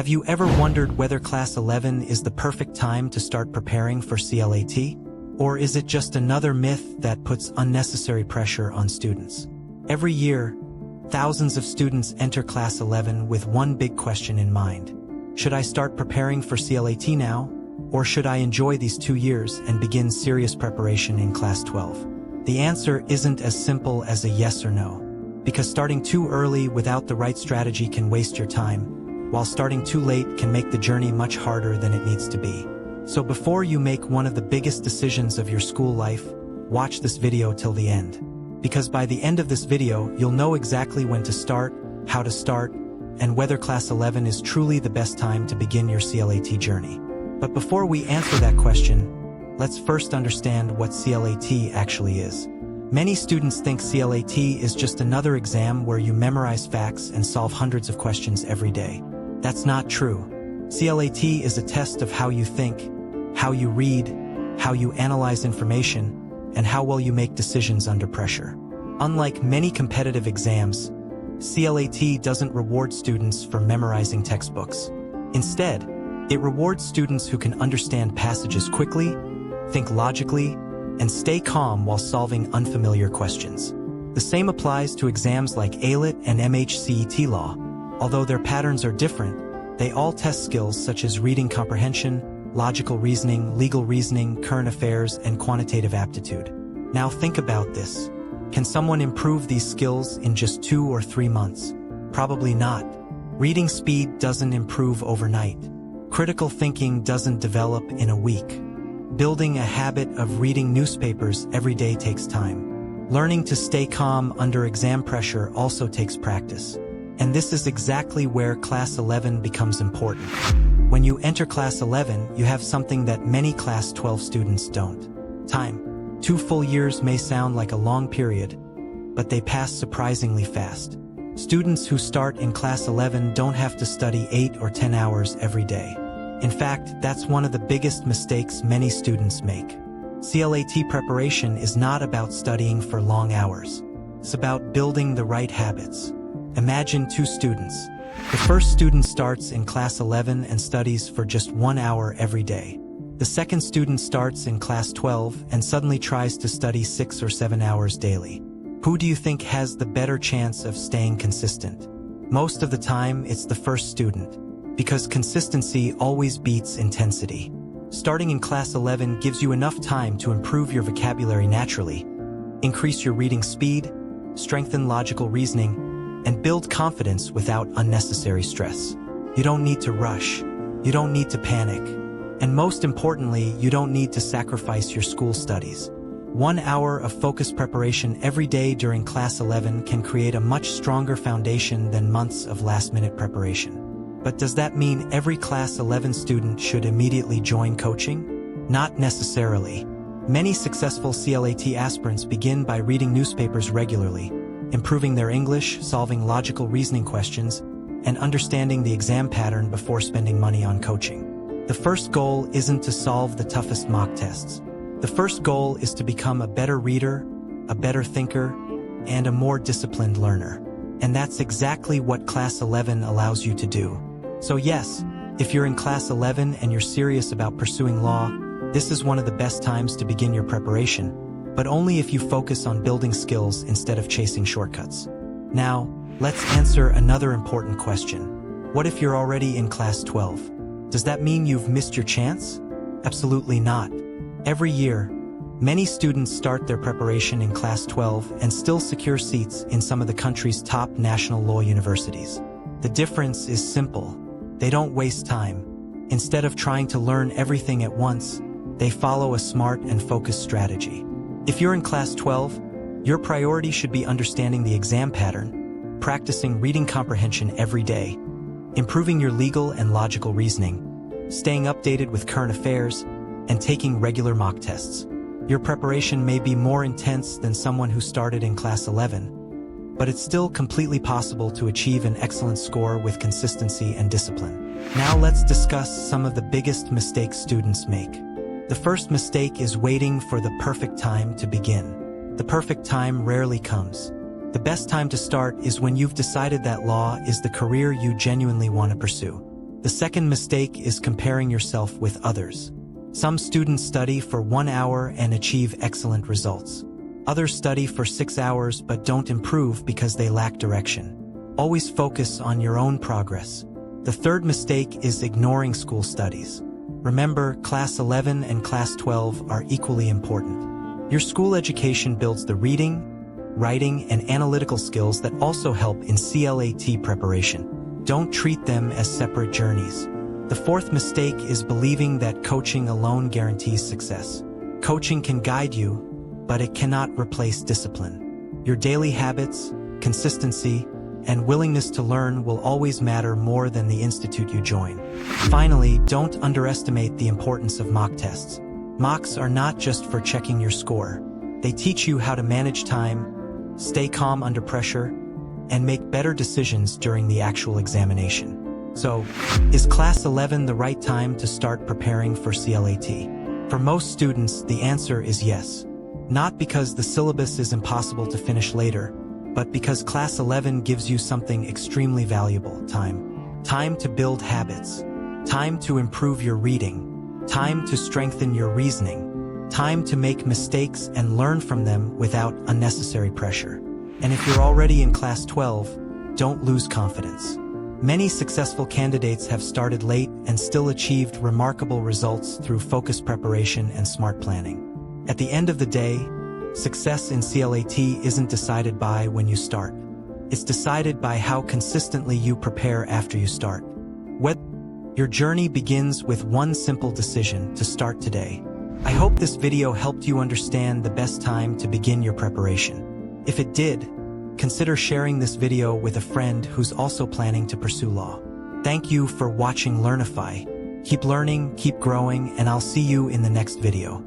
Have you ever wondered whether Class 11 is the perfect time to start preparing for CLAT? Or is it just another myth that puts unnecessary pressure on students? Every year, thousands of students enter Class 11 with one big question in mind. Should I start preparing for CLAT now? Or should I enjoy these 2 years and begin serious preparation in Class 12? The answer isn't as simple as a yes or no, because starting too early without the right strategy can waste your time, while starting too late can make the journey much harder than it needs to be. So before you make one of the biggest decisions of your school life, watch this video till the end. Because by the end of this video, you'll know exactly when to start, how to start, and whether Class 11 is truly the best time to begin your CLAT journey. But before we answer that question, let's first understand what CLAT actually is. Many students think CLAT is just another exam where you memorize facts and solve hundreds of questions every day. That's not true. CLAT is a test of how you think, how you read, how you analyze information, and how well you make decisions under pressure. Unlike many competitive exams, CLAT doesn't reward students for memorizing textbooks. Instead, it rewards students who can understand passages quickly, think logically, and stay calm while solving unfamiliar questions. The same applies to exams like AILET and MHCET Law. Although their patterns are different, they all test skills such as reading comprehension, logical reasoning, legal reasoning, current affairs, and quantitative aptitude. Now think about this. Can someone improve these skills in just 2 or 3 months? Probably not. Reading speed doesn't improve overnight. Critical thinking doesn't develop in a week. Building a habit of reading newspapers every day takes time. Learning to stay calm under exam pressure also takes practice. And this is exactly where Class 11 becomes important. When you enter Class 11, you have something that many Class 12 students don't. Time. 2 full years may sound like a long period, but they pass surprisingly fast. Students who start in Class 11 don't have to study 8 or 10 hours every day. In fact, that's one of the biggest mistakes many students make. CLAT preparation is not about studying for long hours. It's about building the right habits. Imagine 2 students. The first student starts in Class 11 and studies for just 1 hour every day. The second student starts in Class 12 and suddenly tries to study 6 or 7 hours daily. Who do you think has the better chance of staying consistent? Most of the time, it's the first student, because consistency always beats intensity. Starting in Class 11 gives you enough time to improve your vocabulary naturally, increase your reading speed, strengthen logical reasoning, and build confidence without unnecessary stress. You don't need to rush. You don't need to panic. And most importantly, you don't need to sacrifice your school studies. 1 hour of focused preparation every day during Class 11 can create a much stronger foundation than months of last-minute preparation. But does that mean every Class 11 student should immediately join coaching? Not necessarily. Many successful CLAT aspirants begin by reading newspapers regularly, improving their English, solving logical reasoning questions, and understanding the exam pattern before spending money on coaching. The first goal isn't to solve the toughest mock tests. The first goal is to become a better reader, a better thinker, and a more disciplined learner. And that's exactly what Class 11 allows you to do. So yes, if you're in Class 11 and you're serious about pursuing law, this is one of the best times to begin your preparation, but only if you focus on building skills instead of chasing shortcuts. Now, let's answer another important question. What if you're already in Class 12? Does that mean you've missed your chance? Absolutely not. Every year, many students start their preparation in Class 12 and still secure seats in some of the country's top national law universities. The difference is simple. They don't waste time. Instead of trying to learn everything at once, they follow a smart and focused strategy. If you're in Class 12, your priority should be understanding the exam pattern, practicing reading comprehension every day, improving your legal and logical reasoning, staying updated with current affairs, and taking regular mock tests. Your preparation may be more intense than someone who started in Class 11, but it's still completely possible to achieve an excellent score with consistency and discipline. Now let's discuss some of the biggest mistakes students make. The first mistake is waiting for the perfect time to begin. The perfect time rarely comes. The best time to start is when you've decided that law is the career you genuinely want to pursue. The second mistake is comparing yourself with others. Some students study for 1 hour and achieve excellent results. Others study for 6 hours but don't improve because they lack direction. Always focus on your own progress. The third mistake is ignoring school studies. Remember, Class 11 and Class 12 are equally important. Your school education builds the reading, writing, and analytical skills that also help in CLAT preparation. Don't treat them as separate journeys. The fourth mistake is believing that coaching alone guarantees success. Coaching can guide you, but it cannot replace discipline. Your daily habits, consistency, and willingness to learn will always matter more than the institute you join. Finally, don't underestimate the importance of mock tests. Mocks are not just for checking your score. They teach you how to manage time, stay calm under pressure, and make better decisions during the actual examination. So, is Class 11 the right time to start preparing for CLAT? For most students, the answer is yes. Not because the syllabus is impossible to finish later, but because Class 11 gives you something extremely valuable: time. Time to build habits. Time to improve your reading. Time to strengthen your reasoning. Time to make mistakes and learn from them without unnecessary pressure. And if you're already in Class 12, don't lose confidence. Many successful candidates have started late and still achieved remarkable results through focused preparation and smart planning. At the end of the day, success in CLAT isn't decided by when you start. It's decided by how consistently you prepare after you start. Your journey begins with one simple decision: to start today. I hope this video helped you understand the best time to begin your preparation. If it did, consider sharing this video with a friend who's also planning to pursue law. Thank you for watching Learnify. Keep learning, keep growing, and I'll see you in the next video.